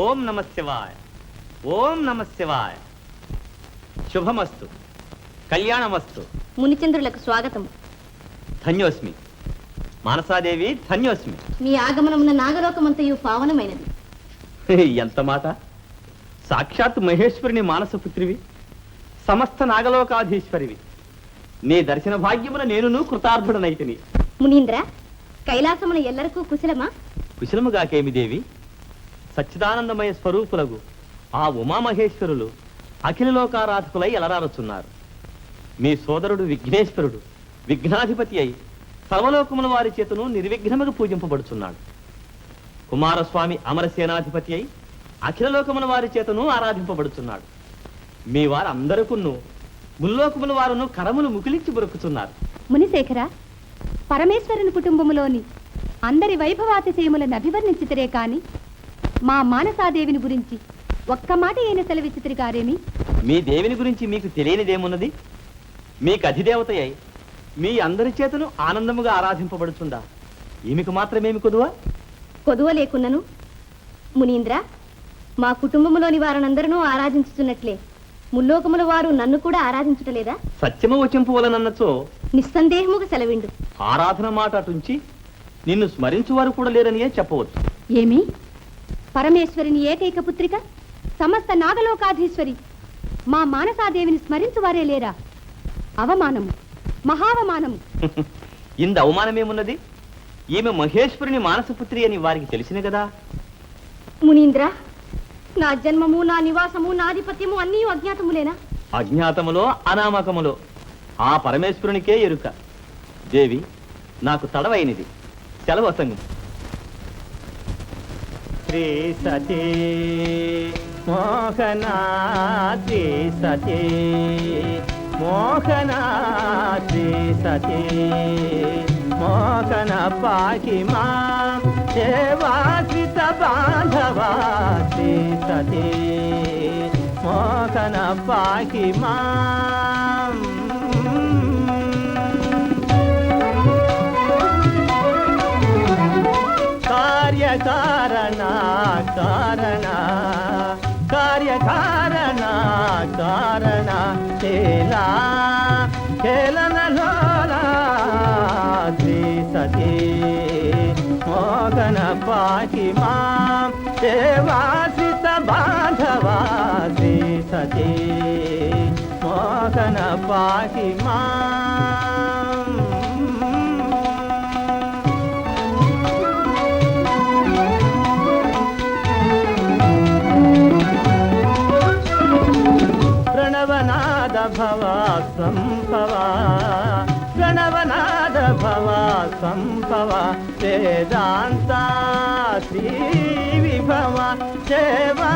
ఓం నమ శివాయ, ఓం నమ శివాయ. శుభమస్తు, కళ్యాణమస్తు. మునిచంద్రులకు స్వాగతం. ధన్యోస్మి మానసాదేవి, ధన్యోస్మి. మీ ఆగమనమున నాగలోకమంతయు పావనమైనది. ఎంత మాట! సాక్షాత్ మహేశ్వరుని మానసపుత్రివి, సమస్త నాగలోకాధీశ్వరివి. నీ దర్శన భాగ్యమున నేనును కృతార్థుడనైతిని. మునీంద్ర, కైలాసమున ఎల్లరకు కుశలమా? కుశలముగాకేమి దేవి. సచ్చిదానందమయ స్వరూపులగు ఆ ఉమామహేశ్వరులు అఖిల లోకారాధకులై ఎలరారుచున్నారు. మీ సోదరుడు విఘ్నేశ్వరుడు విఘ్నాధిపతి అయి సర్వలోకముల వారి చేతను నిర్విఘ్నముగా పూజింపబడుచున్నాడు. కుమారస్వామి అమరసేనాధిపతి అయి అఖిల లోకముల వారి చేతను ఆరాధింపబడుచున్నాడు. మీ వారందరకును ముల్లోకముల వారును కరములు ముకిలించి బొరుకుతున్నారు. మునిశేఖర, పరమేశ్వరుని కుటుంబములోని అందరి వైభవాతిశయములను అభివర్ణించితరే కాని మా మానసాదేవిని గురించి ఒక్క మాట అయిన సెలవిచ్చితిరి గారేమి? మీ దేవిని గురించి మీకు తెలియనిదేమున్నది? మీకు అధిదేవత అయి మీ అందరి చేతను ఆనందముగా ఆరాధింపబడుచుందా? ఈమెకు మాత్రమేమి కొదువా? కొదువ లేకున్నను మునీంద్ర, మా కుటుంబములోని వారనందరూ ఆరాధించుతున్నట్లే ముల్లోకముల వారు నన్ను కూడా ఆరాధించుటలేదా? సత్యము వచింపవలనన్నచో నిస్సందేహముగా సెలవిండు. ఆరాధన మాట అటుంచి నిన్ను స్మరించువారు కూడా లేరనియే చెప్పవచ్చు. ఏమి? పరమేశ్వరుని ఏకైక పుత్రిక, సమస్త నాగలోకాధీశ్వరి మా మానసాదేవిని స్మరించువారే లేరా? అవమానము, మహావమానము. ఇంత అవమానమేమున్నది? ఈమె మహేశ్వరుని మానసపుత్రి అని వారికి తెలిసిన కదా. మునీంద్ర, నా జన్మము, నా నివాసము, నా ఆధిపత్యము అన్నీ అజ్ఞాతములేనా? అజ్ఞాతములో అనామకములో ఆ పరమేశ్వరునికే ఎరుక. దేవి, నాకు తడవైనది, సెలవసంగం. శ్రీ సతీ మోహనా, శ్రీ సతీ మోహనా, శ్రీ సతీ మోహన పాహి మాం దేవాశ్రిత బాంధవా, శ్రీ సతీ మోహన పాహి మాం. కార్యకారణ కారణ కార్యకారణ కారణ తేలా కేలనలోలా, శ్రీ సతీ మోహన పాహి మాం దేవాశ్రిత బాంధవా, శ్రీ సతీ మోహన పాహి మాం. ప్రణవనాద భవ సంభవ, ప్రణవనాద భవ సంభవ, వేదాంత శ్రీ విభవ సేవా.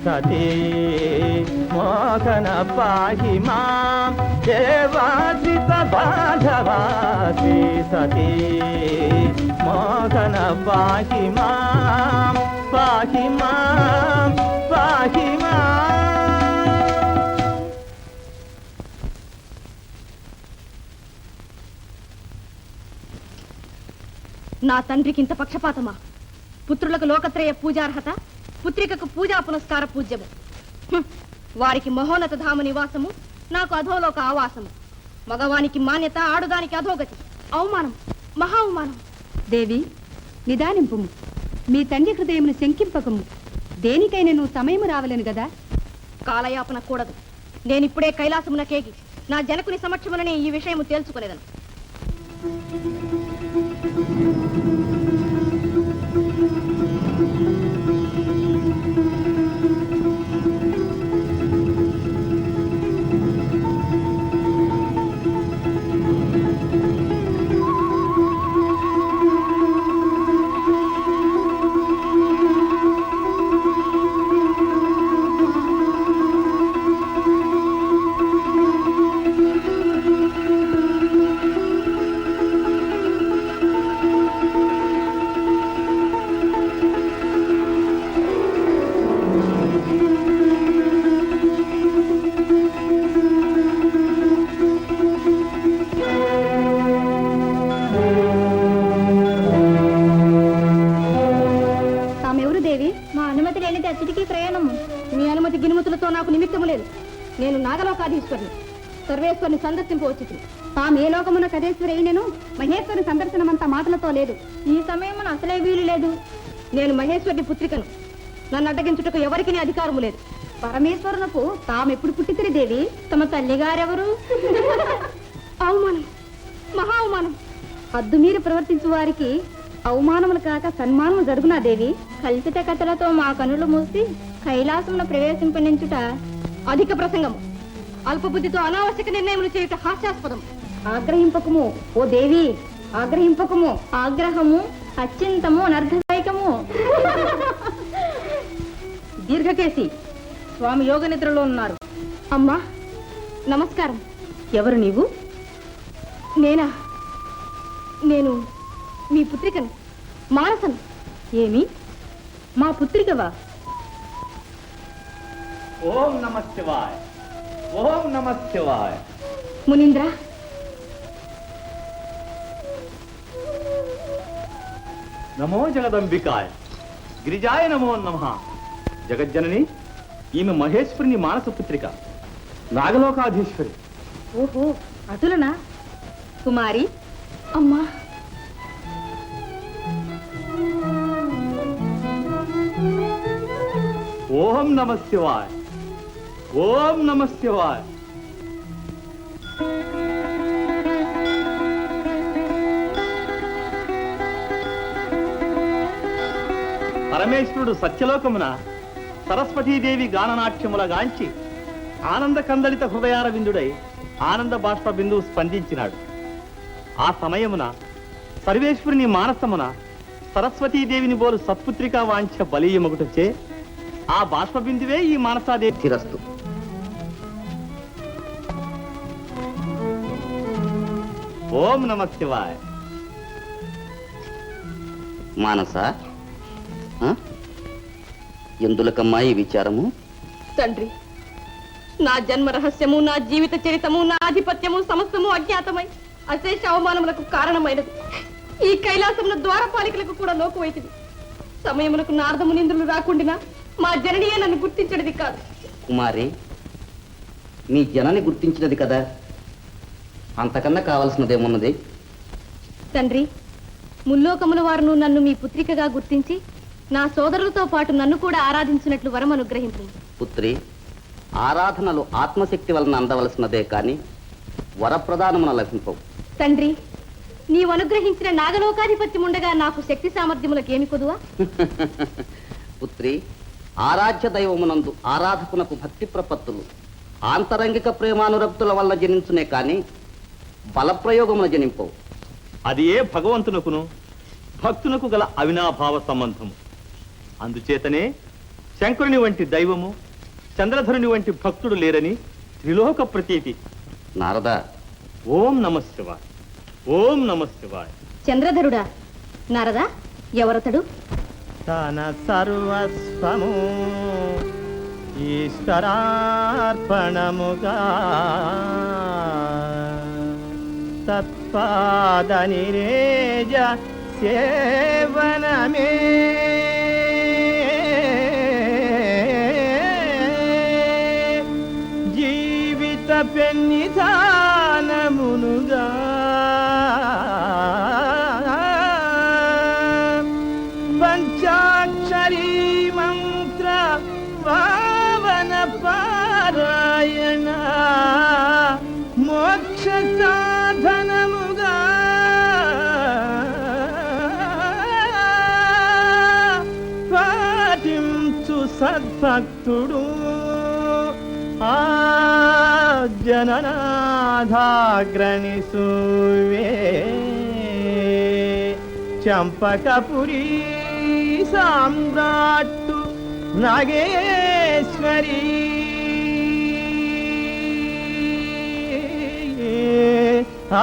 సతీ మోహన పాహి మాం దేవాశ్రిత బాంధవా, శ్రీ సతీ మోహన పాహి మాం, పాహి మాం, పాహి మాం. నా తండ్రికి ఇంత పక్షపాతమా? పుత్రులకు లోకత్రయ పూజార్హత, పుత్రికకు పూజా పునస్కార పూజ్యము. వారికి మహోన్నత ధామ నివాసము, నాకు అధోలోక ఆవాసము. మగవానికి మాన్యత, ఆడుదానికి అధోగతి. అవమానం, మహా అవమానం. దేవి, నిదానింపుము. మీ తండ్రి హృదయమును శంకింపకము. దేనికైనా నువ్వు సమయము రావలేను గదా. కాలయాపన కూడదు. నేనిప్పుడే కైలాసమునకేగి నా జనకుని సమక్షముననే ఈ విషయము తేల్చుకునేదను. నేను నాగలోకాధీశ్వరిని సర్వేశ్వరిని సందర్శింపవచ్చు. ఆ మేలోకమున కదేశ్వరి అయినను మహేశ్వరి సందర్శనమంతా మాటలతో లేదు. ఈ సమయం అసలే వీలు లేదు. నేను మహేశ్వరుని పుత్రికను. నన్ను అడ్డగించుటకు ఎవరికి అధికారము లేదు. పరమేశ్వరునకు తామెప్పుడు పుట్టితిరి దేవి? తమ తల్లిగారెవరు? అవమానం, మహా అవమానం. హద్దు మీరు ప్రవర్తించు వారికి అవమానములు కాక సన్మానములు జరుగునా దేవి? కల్పిత కథలతో మా కనులు మూసి కైలాసమును ప్రవేశింపనించుట అధిక ప్రసంగము. అల్పబుద్ధితో అనావశ్యక నిర్ణయములు చేయుట హాస్యాస్పదం. ఆగ్రహింపకము ఓ దేవి, ఆగ్రహింపకము. ఆగ్రహము అత్యంతము అనర్థదాయకము. దీర్ఘకేసి స్వామి యోగ నిద్రలో ఉన్నారు. అమ్మా నమస్కారం. ఎవరు నీవు? నేను మీ పుత్రికను, మానసను. ఏమి మా పుత్రికవా? ఓం నమః శివాయ, ఓం నమః శివాయ. మునీంద్ర, నమో జగదంబికాయ, గిరిజాయ నమో నమః. జగజ్జనని, ఈమె మహేశ్వరుని మానస పుత్రిక, నాగలోకాధీశ్వరి. ఓహో, అటులనా? కుమారి, అమ్మా ఓం నమః శివాయ, ఓం నమః శివాయ. పరమేశ్వరుడు సత్యలోకమున సరస్వతీదేవి గాననాట్యముల గాంచి ఆనంద కందళిత హృదయార విందుడై ఆనంద బాష్ప బిందువు స్పందించినాడు. ఆ సమయమున సర్వేశ్వరుని మానసమున సరస్వతీదేవిని బోలు సత్పుత్రికా వాంఛ బలీయమగుటచే ఆ బాష్ప బిందువే ఈ మానసాదేవి శిరస్తు. ఓం నమః శివాయ. మానస, ఎందులకమ్మా ఈ విచారము? తండ్రి, నా జన్మ రహస్యము, నా జీవిత చరితము, నా ఆధిపత్యము సమస్తము అజ్ఞాతమై అశేష అవమానములకు కారణమైనది. ఈ కైలాసమున ద్వారపాలికలకు కూడా లోకువైతిది. సమయమునకు నారదమునింద్రులు రాకుండినా మా జననియే నన్ను గుర్తించడిది కాదు. కుమారి, మీ జనని గుర్తించినది కదా, అంతకన్నా కావలసినదేమున్నది? తండ్రి, ముల్లోకముల వారును నన్ను మీ పుత్రికగా గుర్తించి నా సోదరులతో పాటు నన్ను కూడా ఆరాధించినట్లు వరం అనుగ్రహించు. పుత్రి, ఆరాధనలు ఆత్మశక్తి వలన అందవలసినదే కాని వరప్రదానమున లభింపవు. తండ్రి, నీవు అనుగ్రహించిన నాగలోకాధిపత్యం ఉండగా నాకు శక్తి సామర్థ్యములకు ఏమి కొదువా? పుత్రి, ఆరాధ్య దైవమునందు ఆరాధకునకు భక్తి ప్రపత్తులు ఆంతరంగిక ప్రేమానురక్తుల వల్ల జనించునే కాని బలప్రయోగమున జనింపవు. అది ఏ భగవంతునకును భక్తునకు గల అవినాభావ సంబంధము. అందుచేతనే శంకరుని వంటి దైవము, చంద్రధరుని వంటి భక్తుడు లేరని త్రిలోక ప్రతీతి. నారద, ఓం నమః శివాయ, ఓం నమః శివాయ. చంద్రధరుడా? నారదా, ఎవరతడు? తన సర్వస్వము ఈశ్వరార్పణముగా తత్పాద నిరేజ సేవనమే జీవిత పెన్నిధానమునుగా పంచాక్షరీ మంత్ర పావన పారాయణ మోక్ష సాధనముగా పాటించు సద్భక్తుడు ఆ జననాథాగ్రణి సూవే చంపకపురి సామ్రాట్టు నాగేశ్వరి ఆ